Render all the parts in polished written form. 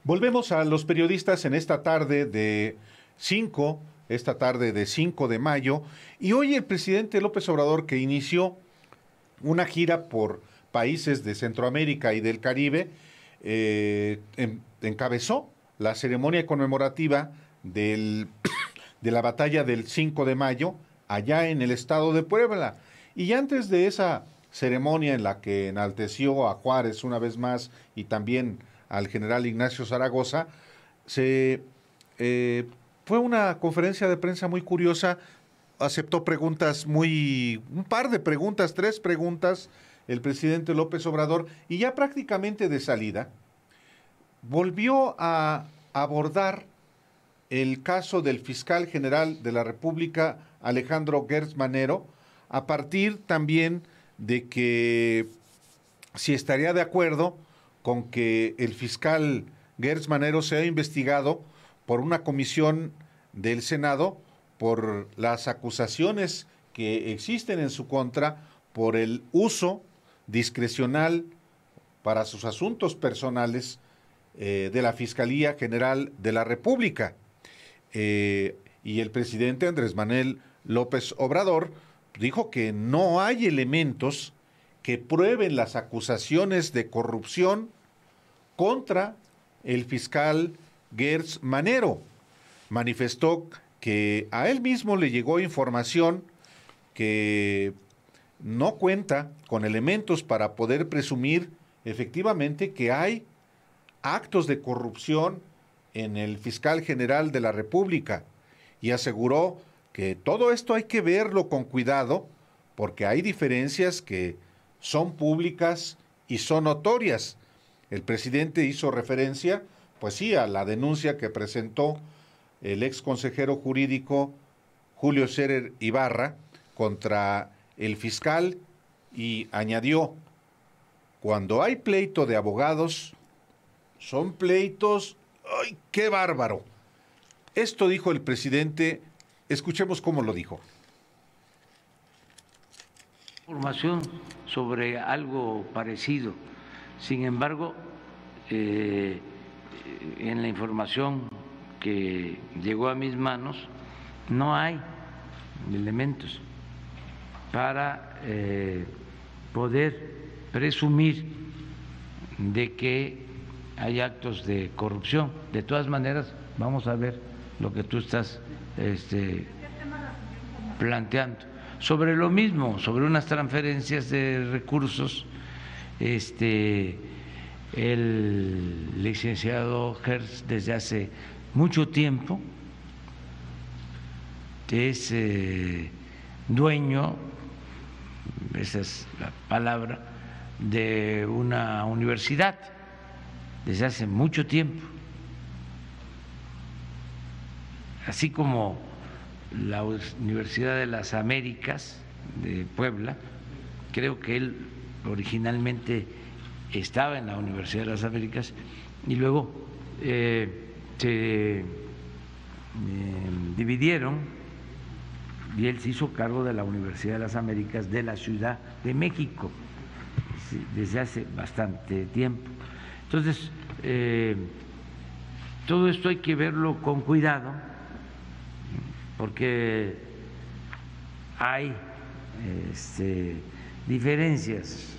Volvemos a los periodistas en esta tarde de 5 de mayo, y hoy el presidente López Obrador, que inició una gira por países de Centroamérica y del Caribe, encabezó la ceremonia conmemorativa de la batalla del 5 de mayo, allá en el estado de Puebla. Y antes de esa ceremonia en la que enalteció a Juárez una vez más y también al general Ignacio Zaragoza, fue una conferencia de prensa muy curiosa, aceptó un par de preguntas, 3 preguntas, el presidente López Obrador, y ya prácticamente de salida, volvió a abordar el caso del fiscal general de la República, Alejandro Gertz Manero, a partir también de que si estaría de acuerdo con que el fiscal Gertz Manero sea investigado por una comisión del Senado por las acusaciones que existen en su contra por el uso discrecional para sus asuntos personales de la Fiscalía General de la República. Y el presidente Andrés Manuel López Obrador dijo que no hay elementos que prueben las acusaciones de corrupción contra el fiscal Gertz Manero. Manifestó que a él mismo le llegó información que no cuenta con elementos para poder presumir efectivamente que hay actos de corrupción en el fiscal general de la República, y aseguró que todo esto hay que verlo con cuidado porque hay diferencias que son públicas y son notorias. El presidente hizo referencia, pues sí, a la denuncia que presentó el ex consejero jurídico Julio Scherer Ibarra contra el fiscal, y añadió: cuando hay pleito de abogados, son pleitos, ¡ay, qué bárbaro! Esto dijo el presidente, escuchemos cómo lo dijo. Información sobre algo parecido, sin embargo, en la información que llegó a mis manos no hay elementos para poder presumir de que hay actos de corrupción. De todas maneras, vamos a ver lo que tú estás planteando. Sobre lo mismo, sobre unas transferencias de recursos, el licenciado Gertz desde hace mucho tiempo es dueño, esa es la palabra, de una universidad desde hace mucho tiempo, así como la Universidad de las Américas de Puebla. Creo que él originalmente estaba en la Universidad de las Américas y luego se dividieron y él se hizo cargo de la Universidad de las Américas de la Ciudad de México desde hace bastante tiempo. Entonces, todo esto hay que verlo con cuidado, porque hay diferencias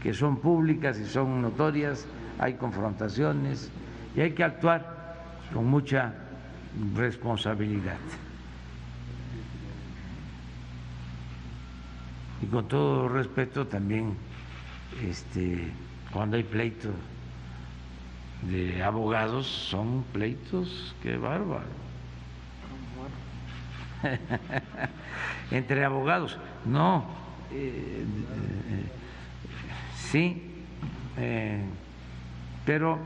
que son públicas y son notorias, hay confrontaciones y hay que actuar con mucha responsabilidad. Y con todo respeto también, cuando hay pleitos de abogados, son pleitos, qué bárbaro. Entre abogados, no, sí, pero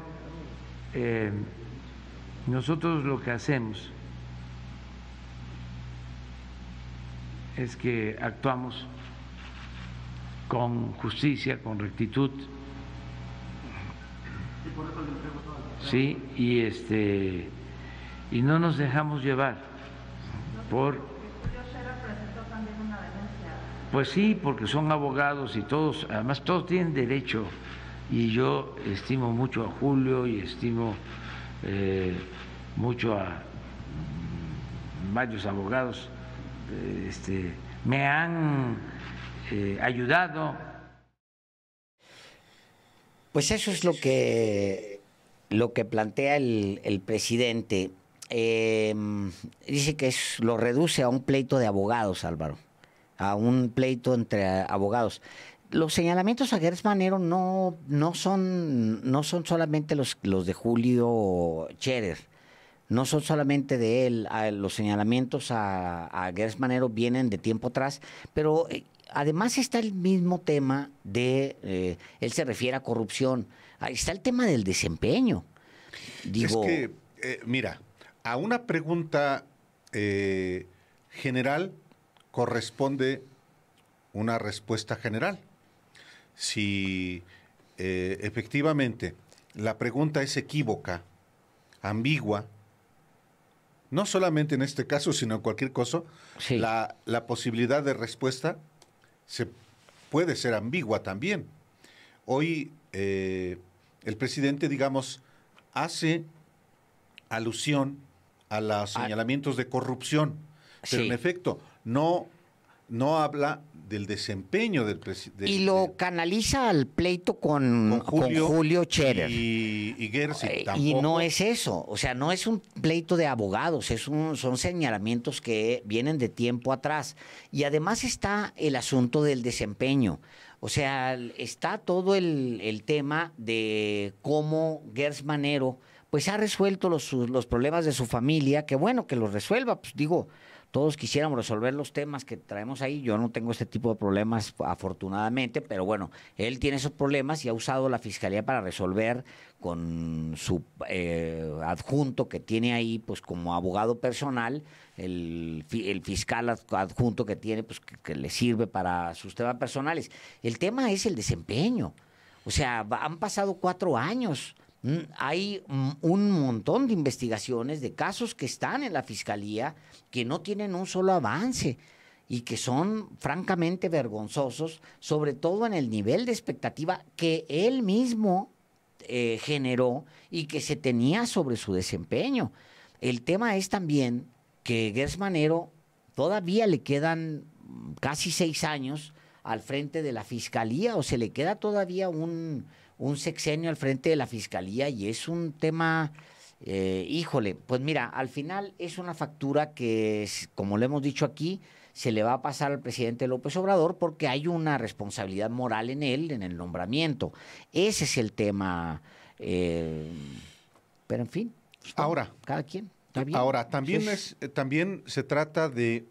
nosotros lo que hacemos es que actuamos con justicia, con rectitud, sí, y no nos dejamos llevar por... Pues sí, porque son abogados y todos, además todos tienen derecho y yo estimo mucho a Julio y estimo mucho a varios abogados, me han ayudado. Pues eso es lo que plantea el presidente. Dice que lo reduce a un pleito de abogados, Álvaro, a un pleito entre abogados. Los señalamientos a Gers Manero no son solamente los de Julio Scherer, no son solamente de él. Los señalamientos a Gers Manero vienen de tiempo atrás, pero además está el mismo tema de, él se refiere a corrupción, está el tema del desempeño. Digo, es que, mira, a una pregunta general corresponde una respuesta general. Si efectivamente la pregunta es equívoca, ambigua, no solamente en este caso, sino en cualquier caso, sí, la posibilidad de respuesta puede ser ambigua también. Hoy el presidente, digamos, hace alusión a los señalamientos de corrupción, pero sí, en efecto no habla del desempeño del presidente. Y lo canaliza al pleito con Julio Scherer. Y Gers tampoco. Y no es eso, o sea, no es un pleito de abogados, son señalamientos que vienen de tiempo atrás. Y además está el asunto del desempeño. O sea, está todo el tema de cómo Gers Manero pues ha resuelto los problemas de su familia, que bueno, que los resuelva, pues digo, todos quisiéramos resolver los temas que traemos ahí. Yo no tengo este tipo de problemas, afortunadamente, pero bueno, él tiene esos problemas y ha usado la fiscalía para resolver con su adjunto que tiene ahí, pues como abogado personal, el fiscal adjunto que tiene, pues que le sirve para sus temas personales. El tema es el desempeño. O sea, han pasado 4 años. Hay un montón de investigaciones de casos que están en la fiscalía que no tienen un solo avance y que son francamente vergonzosos, sobre todo en el nivel de expectativa que él mismo generó y que se tenía sobre su desempeño. El tema es también que Gers Manero todavía le quedan casi 6 años al frente de la fiscalía, o se le queda todavía un sexenio al frente de la fiscalía, y es un tema, híjole, pues mira, al final es una factura que, como le hemos dicho aquí, se le va a pasar al presidente López Obrador porque hay una responsabilidad moral en él, en el nombramiento. Ese es el tema, pero en fin, pues, ahora, cada quien. Está bien. Ahora, también, también se trata de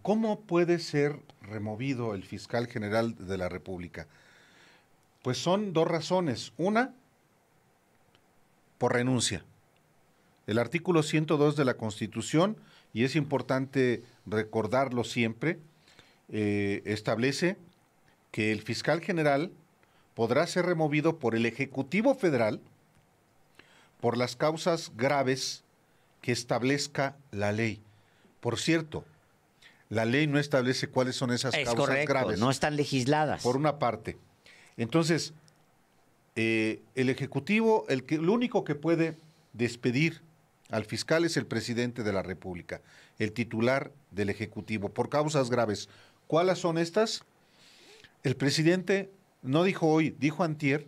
cómo puede ser removido el fiscal general de la República. Pues son 2 razones. Una, por renuncia. El artículo 102 de la Constitución, y es importante recordarlo siempre, establece que el fiscal general podrá ser removido por el Ejecutivo Federal por las causas graves que establezca la ley. Por cierto, la ley no establece cuáles son esas causas graves. No están legisladas. Por una parte. Entonces, el Ejecutivo, el único que puede despedir al fiscal es el presidente de la República, el titular del Ejecutivo, por causas graves. ¿Cuáles son estas? El presidente no dijo hoy, dijo antier,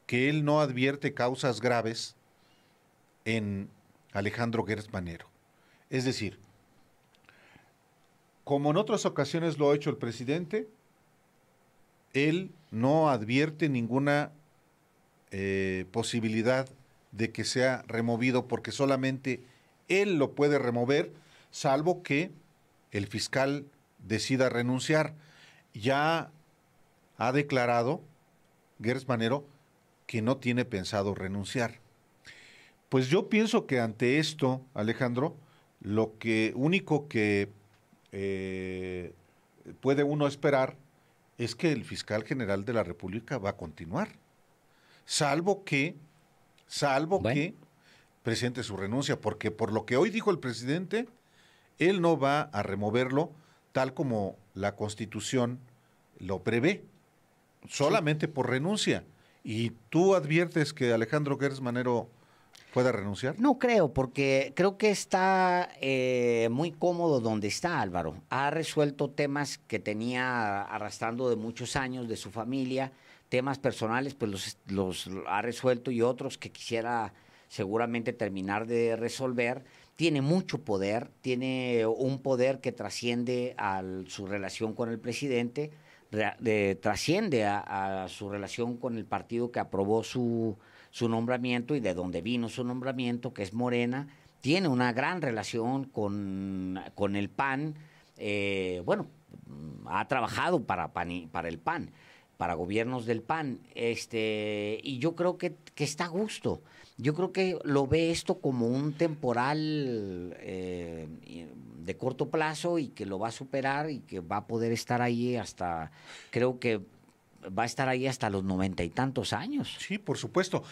que él no advierte causas graves en Alejandro Gers Manero. Es decir, como en otras ocasiones lo ha hecho el presidente, él no advierte ninguna posibilidad de que sea removido, porque solamente él lo puede remover, salvo que el fiscal decida renunciar. Ya ha declarado Gers Manero que no tiene pensado renunciar. Pues yo pienso que ante esto, Alejandro, lo único que puede uno esperar es que el fiscal general de la República va a continuar, salvo que presente su renuncia, porque por lo que hoy dijo el presidente, él no va a removerlo tal como la Constitución lo prevé, solamente por renuncia. ¿Y tú adviertes que Alejandro Gertz Manero pueda renunciar? No creo, porque creo que está muy cómodo donde está, Álvaro. Ha resuelto temas que tenía arrastrando de muchos años de su familia, temas personales, pues los ha resuelto, y otros que quisiera seguramente terminar de resolver. Tiene mucho poder, tiene un poder que trasciende a su relación con el presidente, trasciende a su relación con el partido que aprobó su nombramiento y de donde vino su nombramiento, que es Morena. Tiene una gran relación con el PAN. Bueno, ha trabajado para el PAN, para gobiernos del PAN, y yo creo que está a gusto. Yo creo que lo ve esto como un temporal de corto plazo, y que lo va a superar y que va a poder estar ahí hasta, creo que va a estar ahí hasta los 90 y tantos años. Sí, por supuesto.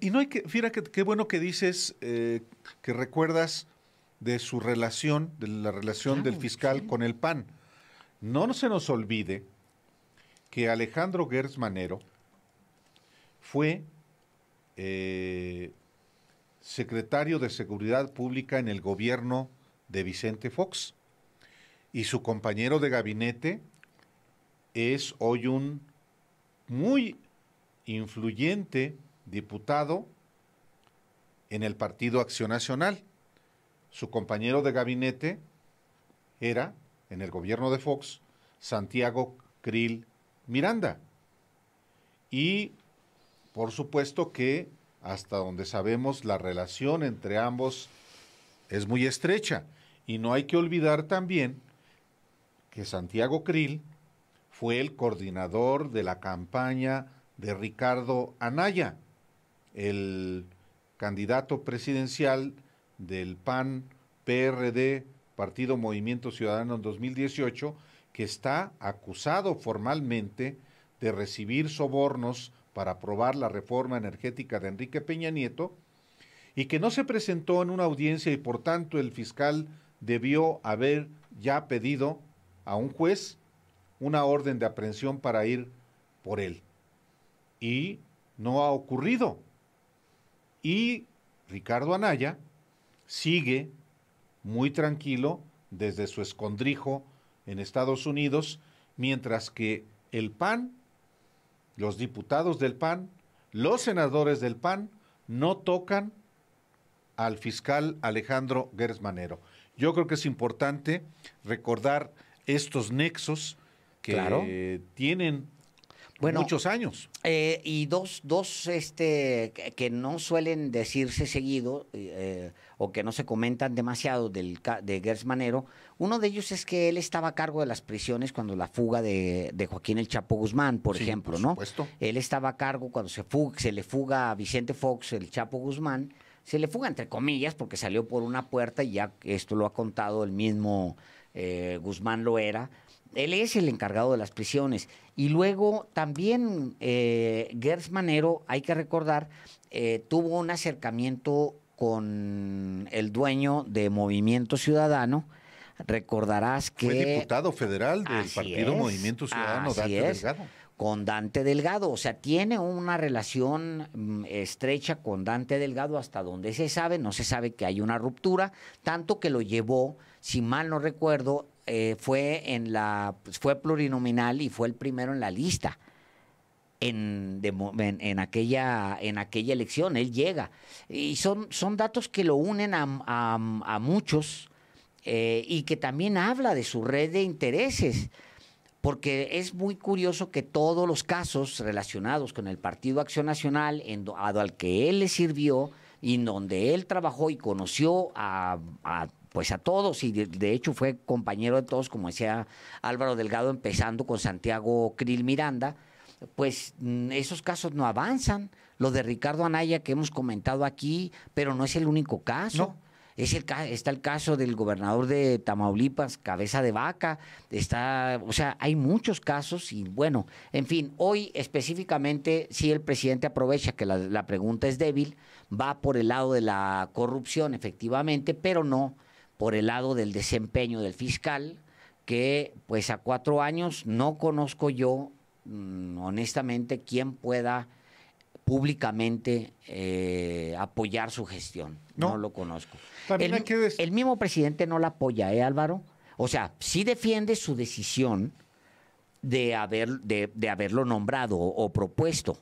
Y no hay que, fíjate qué bueno que dices, que recuerdas de su relación, de la relación Claro, del fiscal sí. con el PAN. No se nos olvide que Alejandro Gertz Manero fue secretario de Seguridad Pública en el gobierno de Vicente Fox, y su compañero de gabinete es hoy un muy influyente diputado en el Partido Acción Nacional. Su compañero de gabinete era, en el gobierno de Fox, Santiago Krill Miranda. Y por supuesto que, hasta donde sabemos, la relación entre ambos es muy estrecha. Y no hay que olvidar también que Santiago Krill fue el coordinador de la campaña de Ricardo Anaya, el candidato presidencial del PAN, PRD, Partido Movimiento Ciudadano en 2018, que está acusado formalmente de recibir sobornos para aprobar la reforma energética de Enrique Peña Nieto, y que no se presentó en una audiencia, y por tanto el fiscal debió haber ya pedido a un juez una orden de aprehensión para ir por él. Y no ha ocurrido. Y Ricardo Anaya sigue muy tranquilo desde su escondrijo en Estados Unidos, mientras que el PAN, los diputados del PAN, los senadores del PAN, no tocan al fiscal Alejandro Gertz Manero. Yo creo que es importante recordar estos nexos que Claro. tienen Bueno, muchos años. Y dos que no suelen decirse seguido, o que no se comentan demasiado de Gertz Manero. Uno de ellos es que él estaba a cargo de las prisiones cuando la fuga de Joaquín El Chapo Guzmán, por Sí, ejemplo, por ¿no? supuesto. Él estaba a cargo cuando se le fuga a Vicente Fox, el Chapo Guzmán. Se le fuga entre comillas porque salió por una puerta, y ya esto lo ha contado el mismo Guzmán Loera. Él es el encargado de las prisiones. Y luego también Gertz Manero, hay que recordar, tuvo un acercamiento con el dueño de Movimiento Ciudadano. Recordarás que... Fue diputado federal del Así Partido es, Movimiento Ciudadano, así Dante es, Delgado. con Dante Delgado. O sea, tiene una relación estrecha con Dante Delgado hasta donde se sabe. No se sabe que hay una ruptura, tanto que lo llevó, si mal no recuerdo, fue plurinominal y fue el primero en la lista en aquella elección. Él llega. Y son datos que lo unen a muchos, y que también habla de su red de intereses. Porque es muy curioso que todos los casos relacionados con el Partido Acción Nacional, al que él le sirvió, y en donde él trabajó y conoció pues a todos, y de hecho fue compañero de todos, como decía Álvaro Delgado, empezando con Santiago Krill Miranda, pues esos casos no avanzan. Lo de Ricardo Anaya, que hemos comentado aquí, pero no es el único caso. No. Está el caso del gobernador de Tamaulipas, Cabeza de Vaca. O sea, hay muchos casos. Y bueno, en fin, hoy específicamente, si el presidente aprovecha que la pregunta es débil, va por el lado de la corrupción, efectivamente, pero no por el lado del desempeño del fiscal, que pues a 4 años no conozco yo, honestamente, quién pueda públicamente apoyar su gestión. No. No lo conozco. También hay que El mismo presidente no la apoya, Álvaro? O sea, sí defiende su decisión de haberlo nombrado o propuesto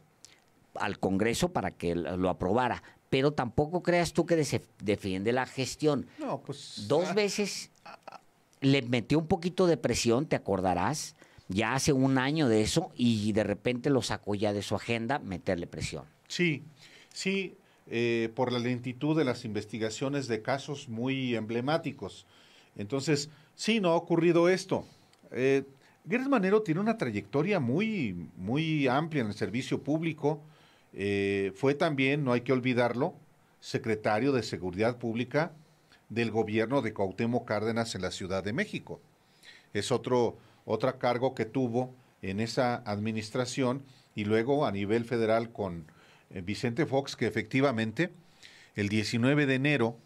al Congreso para que lo aprobara, pero tampoco creas tú que defiende la gestión. No, pues... 2 veces le metió un poquito de presión, te acordarás, ya hace un año de eso, y de repente lo sacó ya de su agenda, meterle presión. Sí, sí, por la lentitud de las investigaciones de casos muy emblemáticos. Entonces, sí, no ha ocurrido esto. Gers Manero tiene una trayectoria muy, muy amplia en el servicio público. Fue también, no hay que olvidarlo, secretario de Seguridad Pública del gobierno de Cuauhtémoc Cárdenas en la Ciudad de México. Es otro cargo que tuvo en esa administración, y luego a nivel federal con Vicente Fox, que efectivamente el 19 de enero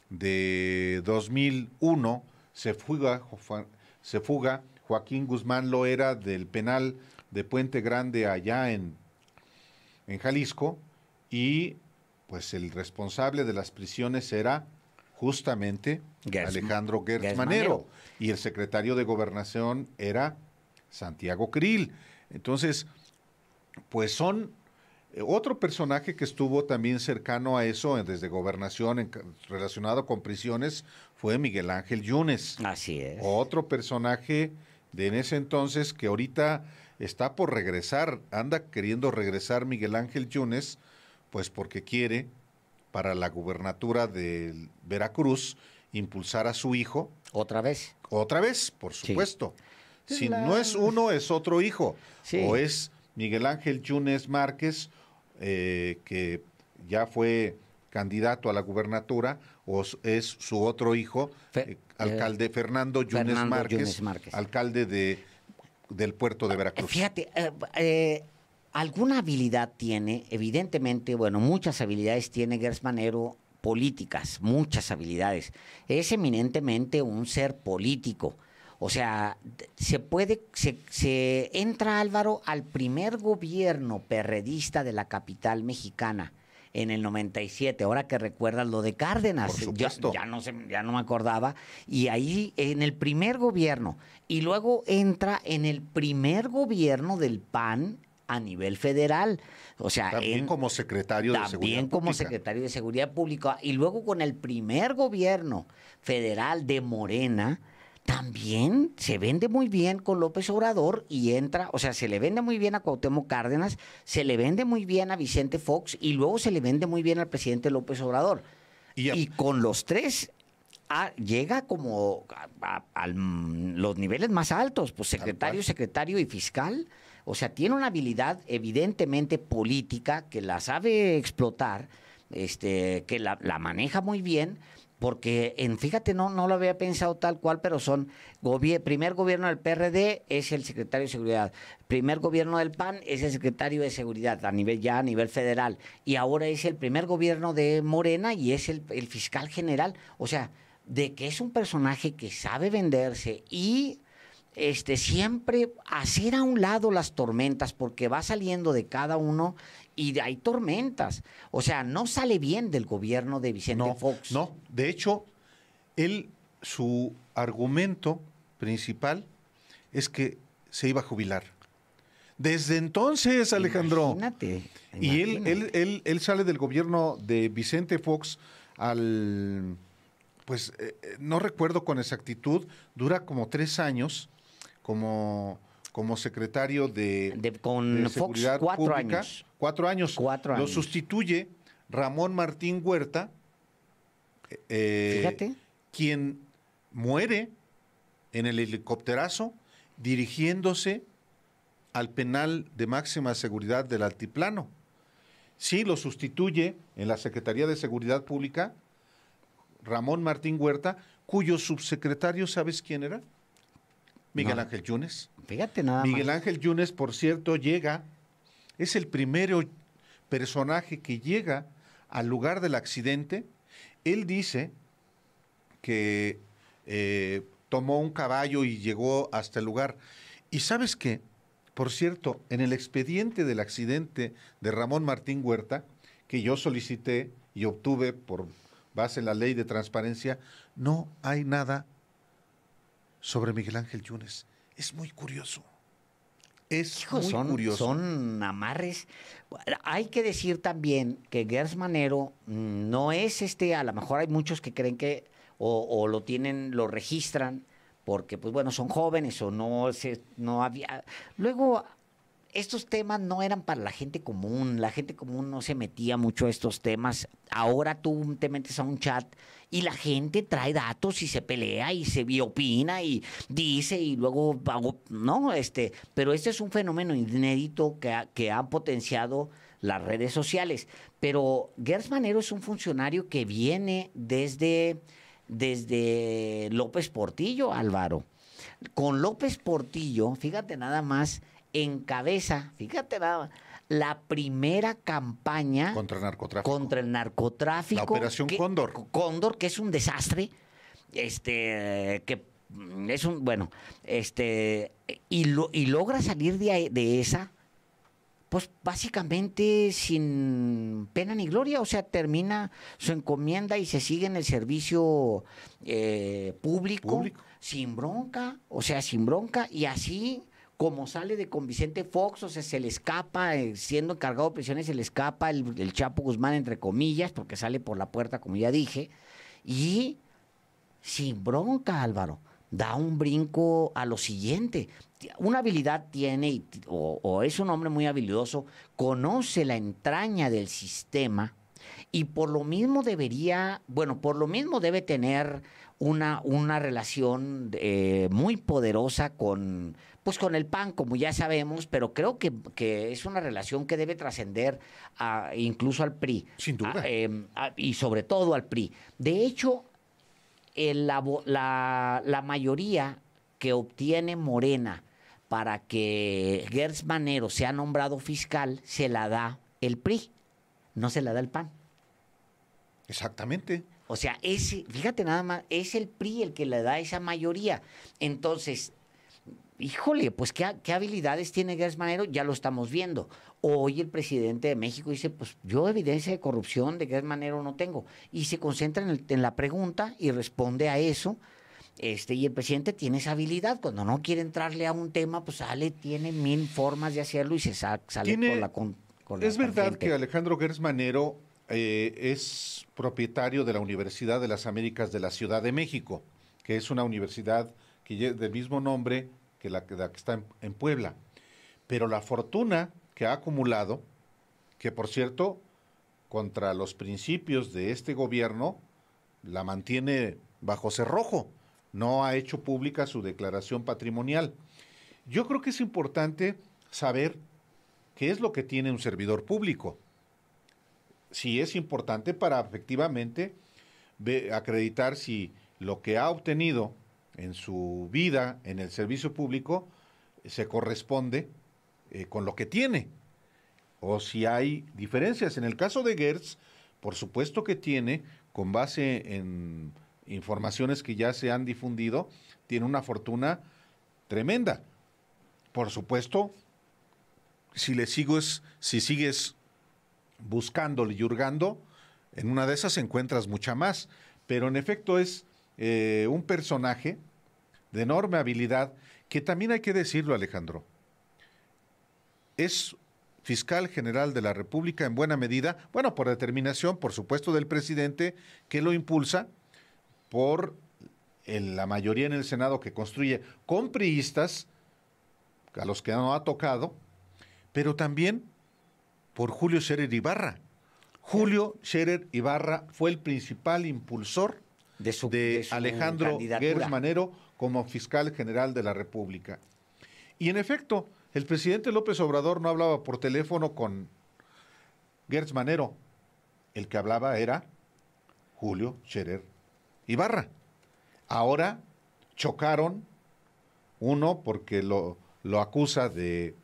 de 2001 se fuga Joaquín Guzmán Loera del penal de Puente Grande allá en Jalisco, y pues el responsable de las prisiones era justamente Alejandro Gers Manero, y el secretario de Gobernación era Santiago Krill. Entonces, pues son otro personaje que estuvo también cercano a eso desde Gobernación relacionado con prisiones fue Miguel Ángel Yunes. Así es. Otro personaje de en ese entonces que ahorita está por regresar, anda queriendo regresar Miguel Ángel Yunes, pues porque quiere para la gubernatura de Veracruz impulsar a su hijo. ¿Otra vez? Otra vez, por supuesto. Sí. Si no es uno, es otro hijo. Sí. O es Miguel Ángel Yunes Márquez, que ya fue candidato a la gubernatura, o es su otro hijo, alcalde Fernando Yunes Márquez, alcalde del puerto de Veracruz. Fíjate, alguna habilidad tiene, evidentemente, bueno, muchas habilidades tiene Gers Manero políticas, muchas habilidades. Es eminentemente un ser político. O sea, se entra, Álvaro, al primer gobierno perredista de la capital mexicana en el 97, ahora que recuerdas lo de Cárdenas. Por supuesto. Ya no me acordaba. Y ahí, en el primer gobierno, y luego entra en el primer gobierno del PAN a nivel federal. O sea, también como secretario de Seguridad Pública. También como secretario de Seguridad Pública. Y luego con el primer gobierno federal de Morena, también se vende muy bien con López Obrador y entra, o sea, se le vende muy bien a Cuauhtémoc Cárdenas, se le vende muy bien a Vicente Fox y luego se le vende muy bien al presidente López Obrador. Y con los tres llega como a los niveles más altos, pues secretario y fiscal. O sea, tiene una habilidad evidentemente política que la sabe explotar, que la maneja muy bien. Porque, fíjate, no lo había pensado tal cual, pero son primer gobierno del PRD es el secretario de Seguridad, primer gobierno del PAN es el secretario de Seguridad a nivel federal, y ahora es el primer gobierno de Morena y es el fiscal general. O sea, de que es un personaje que sabe venderse y siempre hacer a un lado las tormentas, porque va saliendo de cada uno y hay tormentas. O sea, no sale bien del gobierno de Vicente Fox. No, de hecho, su argumento principal es que se iba a jubilar. Desde entonces, Alejandro. Imagínate. Y él sale del gobierno de Vicente Fox no recuerdo con exactitud, dura como 3 años como secretario de Seguridad Fox, 4 Pública. años. 4 años. 4 años. Lo sustituye Ramón Martín Huerta, Fíjate, quien muere en el helicópterazo dirigiéndose al penal de máxima seguridad del Altiplano. Sí, lo sustituye en la Secretaría de Seguridad Pública Ramón Martín Huerta, cuyo subsecretario, ¿sabes quién era? Miguel Ángel Yunes. Fíjate nada más. Miguel Ángel Yunes, por cierto, es el primer personaje que llega al lugar del accidente. Él dice que tomó un caballo y llegó hasta el lugar. ¿Y sabes qué? Por cierto, en el expediente del accidente de Ramón Martín Huerta, que yo solicité y obtuve por base en la ley de transparencia, no hay nada sobre Miguel Ángel Yunes. Es muy curioso. Es Hijo, muy curioso. son amarres. Hay que decir también que Gers Manero no es a lo mejor hay muchos que creen que o lo tienen, lo registran porque pues bueno, son jóvenes o no había. Luego estos temas no eran para la gente común no se metía mucho a estos temas. Ahora tú te metes a un chat y la gente trae datos y se pelea y opina y dice y luego, ¿no? Pero este es un fenómeno inédito que han potenciado las redes sociales. Pero Gers Manero es un funcionario que viene desde López Portillo, Álvaro. Con López Portillo, fíjate nada más, encabeza, fíjate nada más, la primera campaña Contra el narcotráfico. contra el narcotráfico. La Operación Cóndor. Cóndor, que es un desastre, que es un, bueno, y logra salir de esa, pues básicamente sin pena ni gloria, o sea, termina su encomienda y se sigue en el servicio público sin bronca, o sea, sin bronca, y así como sale de con Vicente Fox, o sea, se le escapa, siendo encargado de prisiones, se le escapa el Chapo Guzmán, entre comillas, porque sale por la puerta, como ya dije, y sin bronca, Álvaro, da un brinco a lo siguiente. Una habilidad tiene, o es un hombre muy habilidoso, conoce la entraña del sistema y por lo mismo debe tener una relación muy poderosa con el PAN, como ya sabemos, pero creo que es una relación que debe trascender incluso al PRI. Sin duda. Y sobre todo al PRI. De hecho, la mayoría que obtiene Morena para que Gers Manero sea nombrado fiscal se la da el PRI, no se la da el PAN. Exactamente. O sea, fíjate nada más, es el PRI el que le da esa mayoría. Entonces, híjole, pues ¿qué habilidades tiene Gers Manero? Ya lo estamos viendo. Hoy el presidente de México dice, pues yo evidencia de corrupción de Gers Manero no tengo. Y se concentra en la pregunta y responde a eso. Y el presidente tiene esa habilidad. Cuando no quiere entrarle a un tema, pues tiene 1000 formas de hacerlo y se sale con la Es verdad tangente. que Alejandro Gers Manero es propietario de la Universidad de las Américas de la Ciudad de México, que es una universidad del mismo nombre que la que está en Puebla. Pero la fortuna que ha acumulado, que por cierto, contra los principios de este gobierno, la mantiene bajo cerrojo, no ha hecho pública su declaración patrimonial. Yo creo que es importante saber qué es lo que tiene un servidor público. Sí es importante para efectivamente acreditar si lo que ha obtenido en su vida en el servicio público se corresponde con lo que tiene, o si hay diferencias. En el caso de Gers, por supuesto que tiene, con base en informaciones que ya se han difundido, tiene una fortuna tremenda. Por supuesto, si sigues buscándole y hurgando, en una de esas encuentras mucha más. Pero en efecto es un personaje de enorme habilidad, que también hay que decirlo, Alejandro. Es fiscal general de la República en buena medida, bueno, por determinación, por supuesto, del presidente, que lo impulsa, por la mayoría en el Senado que construye con priistas, a los que no ha tocado, pero también por Julio Scherer Ibarra. Julio Scherer Ibarra fue el principal impulsor de su Alejandro Gers Manero como fiscal general de la República. Y en efecto, el presidente López Obrador no hablaba por teléfono con Gers Manero. El que hablaba era Julio Scherer Ibarra. Ahora chocaron, uno porque lo acusa de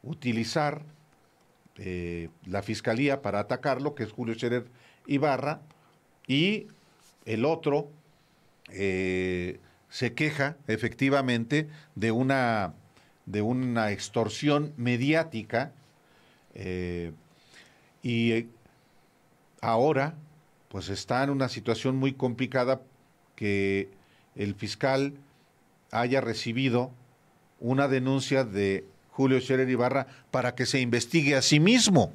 utilizar la fiscalía para atacarlo, que es Julio Scherer Ibarra, y el otro se queja efectivamente de una de una extorsión mediática, y ahora pues está en una situación muy complicada que el fiscal haya recibido una denuncia de Julio Scherer Ibarra para que se investigue a sí mismo.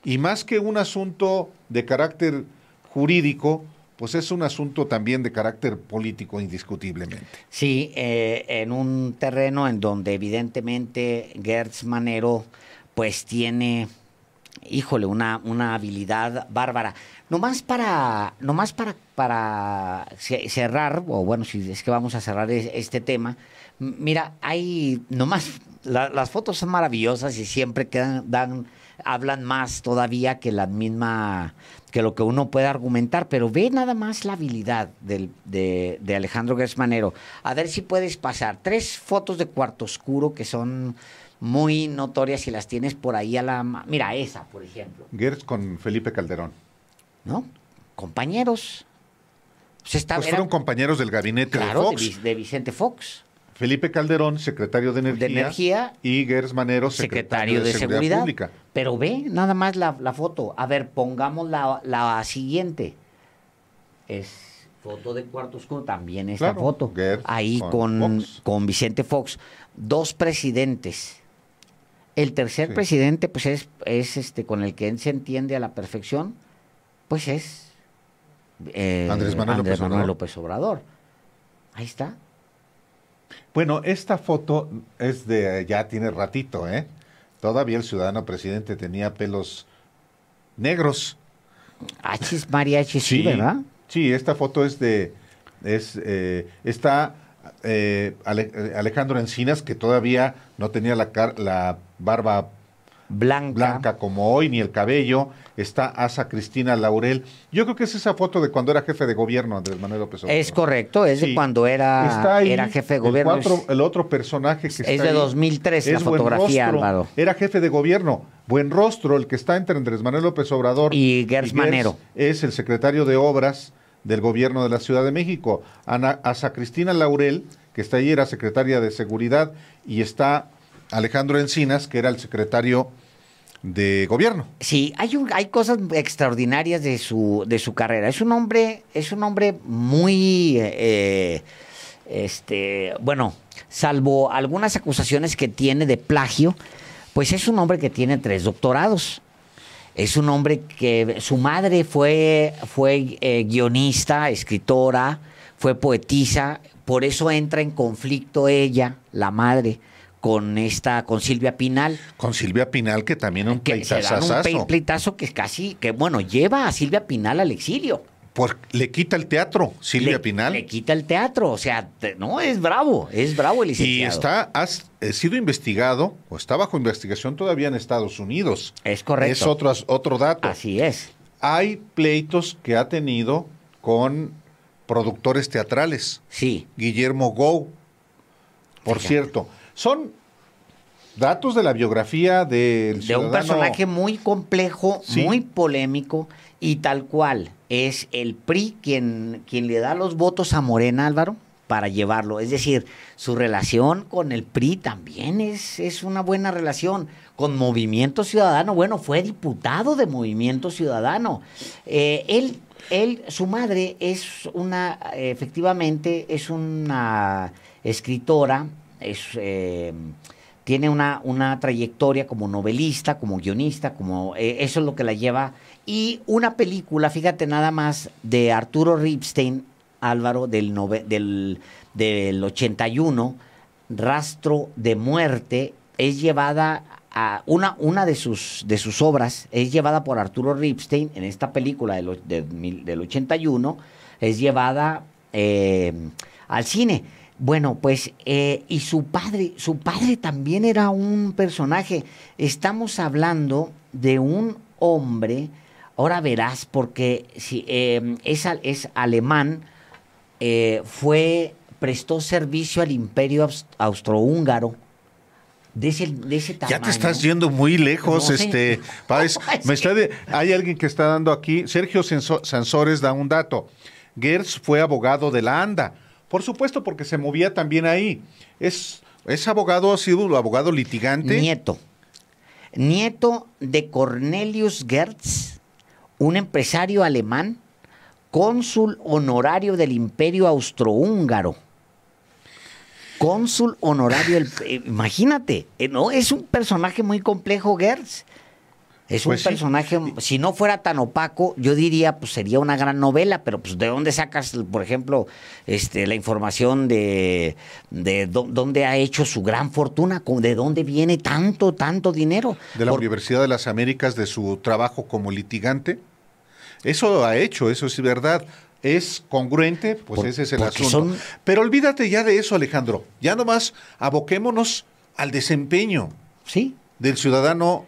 Y más que un asunto de carácter jurídico, pues es un asunto también de carácter político, indiscutiblemente. Sí, en un terreno en donde evidentemente Gertz Manero pues tiene, híjole, una habilidad bárbara. Nomás para cerrar, o bueno, si es que vamos a cerrar este tema, mira, hay nomás, las fotos son maravillosas y siempre hablan más todavía que la misma, que lo que uno puede argumentar, pero ve nada más la habilidad de Alejandro Gertz Manero. A ver si puedes pasar 3 fotos de cuarto oscuro que son muy notorias y las tienes por ahí a la... Mira, esa, por ejemplo. Gertz con Felipe Calderón. ¿No? Compañeros. Pues fueron compañeros del gabinete, claro, de Fox. De Vicente Fox. Felipe Calderón, secretario de Energía, y Gertz Manero, secretario de Seguridad Pública. Pero ve nada más la foto. A ver, pongamos la siguiente. Es foto de cuarto oscuro, también esta foto. Gertz ahí con Vicente Fox. 2 presidentes. El tercer presidente, pues es con el que él se entiende a la perfección, pues es Andrés Manuel López Obrador. Ahí está. Bueno, esta foto es ya tiene ratito, ¿eh? Todavía el ciudadano presidente tenía pelos negros. Achis mariachi, sí, ¿verdad? Sí, esta foto está Alejandro Encinas, que todavía no tenía la barba blanca como hoy, ni el cabello. Está Asa Cristina Laurel. Yo creo que es esa foto de cuando era jefe de gobierno, Andrés Manuel López Obrador. Es correcto, es de cuando era jefe de gobierno. El otro personaje que está es de 2003, la fotografía, Álvaro. Era jefe de gobierno. Buenrostro, el que está entre Andrés Manuel López Obrador y Gertz Manero. Es el secretario de Obras del gobierno de la Ciudad de México. Asa Cristina Laurel, que está ahí, era secretaria de Seguridad, y está Alejandro Encinas, que era el secretario de gobierno. Sí, hay cosas extraordinarias de su carrera. Es un hombre muy bueno, salvo algunas acusaciones que tiene de plagio, pues es un hombre que tiene 3 doctorados. Es un hombre que su madre fue guionista, escritora, fue poetisa, por eso entra en conflicto ella, la madre, con Silvia Pinal. Con Silvia Pinal, que también un pleitazo que lleva a Silvia Pinal al exilio. Pues le quita el teatro, Silvia Pinal. Le quita el teatro, o sea, no, es bravo el licenciado. Y ha sido investigado, o está bajo investigación todavía en Estados Unidos. Es correcto. Es otro dato. Así es. Hay pleitos que ha tenido con productores teatrales. Sí. Guillermo Gou, por cierto. Son datos de la biografía del ciudadano. De un personaje muy complejo, muy polémico, y tal cual. Es el PRI quien le da los votos a Morena, Álvaro, para llevarlo. Es decir, su relación con el PRI también es una buena relación. Con Movimiento Ciudadano, bueno, fue diputado de Movimiento Ciudadano. Su madre efectivamente es una escritora, tiene una trayectoria como novelista, como guionista, eso es lo que la lleva. Y una película, fíjate nada más, de Arturo Ripstein, Álvaro, del 81, Rastro de Muerte, es llevada a una de sus obras, es llevada por Arturo Ripstein en esta película del 81, es llevada al cine. Bueno, pues, y su padre también era un personaje. Estamos hablando de un hombre, ahora verás, porque si, es alemán, prestó servicio al Imperio Austrohúngaro. De ese tamaño. Ya te estás yendo muy lejos, No sé. Páez. Hay alguien que está dando aquí, Sergio Sansores da un dato. Gertz fue abogado de la ANDA. Por supuesto, porque se movía también ahí. Es ¿Es abogado, ha sido abogado litigante? Nieto de Cornelius Gertz, un empresario alemán, cónsul honorario del Imperio Austrohúngaro. Cónsul honorario imagínate, no, es un personaje muy complejo, Gertz. Es un personaje, si no fuera tan opaco, yo diría, pues sería una gran novela, pero pues ¿de dónde sacas, por ejemplo, la información de dónde ha hecho su gran fortuna? ¿De dónde viene tanto dinero? De la Universidad de las Américas, de su trabajo como litigante. Eso ha hecho, eso es verdad. ¿Es congruente? Pues ese es el asunto. Pero olvídate ya de eso, Alejandro. Ya nomás aboquémonos al desempeño del ciudadano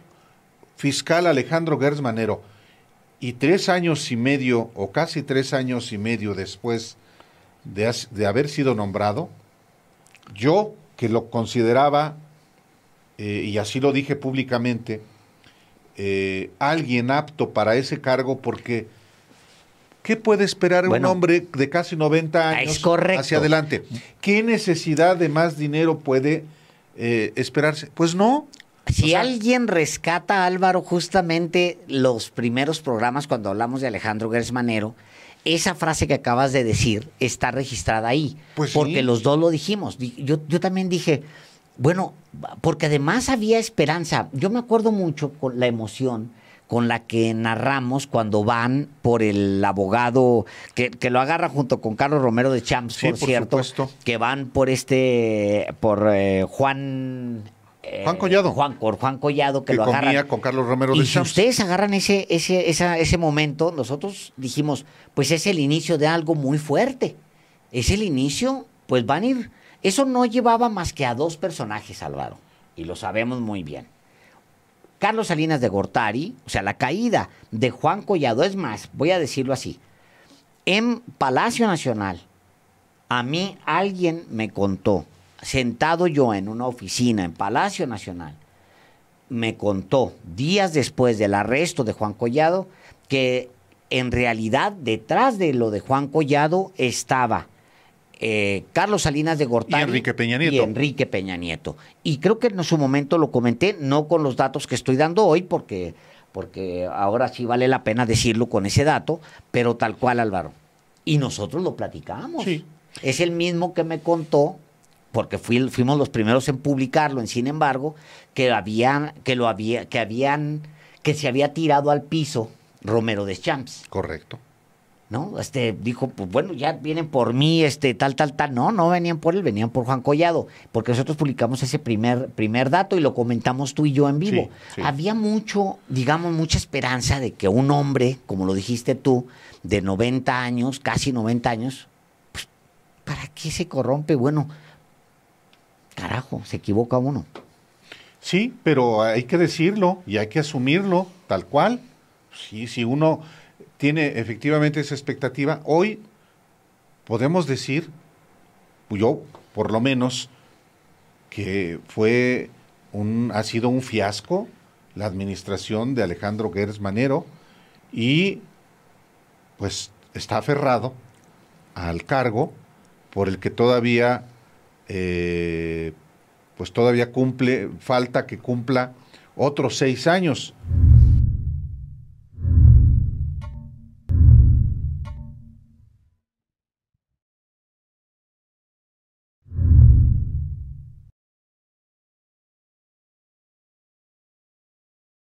fiscal Alejandro Gertz Manero. Y 3 años y medio, o casi 3 años y medio después de haber sido nombrado, yo, que lo consideraba, y así lo dije públicamente, alguien apto para ese cargo, porque ¿qué puede esperar un hombre de casi 90 años hacia adelante? ¿Qué necesidad de más dinero puede esperarse? Pues no. Si alguien rescata, Álvaro, justamente los primeros programas cuando hablamos de Alejandro Gertz Manero, esa frase que acabas de decir está registrada ahí. Pues porque los dos lo dijimos. Yo también dije, bueno, porque además había esperanza. Yo me acuerdo mucho con la emoción con la que narramos cuando van por el abogado, que lo agarra junto con Carlos Romero de Champs, por cierto, que van por Juan Collado. Juan Collado, que lo agarran. Con Carlos Romero de Champs. Y si ustedes agarran ese momento, nosotros dijimos, pues es el inicio de algo muy fuerte. Es el inicio, pues van a ir. Eso no llevaba más que a 2 personajes, Álvaro, y lo sabemos muy bien. Carlos Salinas de Gortari, o sea, la caída de Juan Collado, es más, voy a decirlo así, en Palacio Nacional, a mí alguien me contó, sentado yo en una oficina en Palacio Nacional, me contó días después del arresto de Juan Collado que en realidad detrás de lo de Juan Collado estaba Carlos Salinas de Gortari y Enrique Peña Nieto. Y creo que en su momento lo comenté, no con los datos que estoy dando hoy, porque ahora sí vale la pena decirlo con ese dato, pero tal cual, Álvaro. Y nosotros lo platicamos. Sí. Es el mismo que me contó, porque fuimos los primeros en publicarlo, sin embargo, que se había tirado al piso Romero de Champs. Correcto. ¿No? Dijo, pues bueno, ya vienen por mí, tal. No venían por él, venían por Juan Collado, porque nosotros publicamos ese primer dato y lo comentamos tú y yo en vivo. Sí. Había mucha esperanza de que un hombre, como lo dijiste tú, de 90 años, casi 90 años, pues, ¿para qué se corrompe? Bueno, carajo, se equivoca uno. Sí, pero hay que decirlo y hay que asumirlo tal cual. Sí, si uno tiene efectivamente esa expectativa, hoy podemos decir, yo por lo menos, que ha sido un fiasco la administración de Alejandro Gertz Manero y pues está aferrado al cargo por el que todavía falta que cumpla otros 6 años.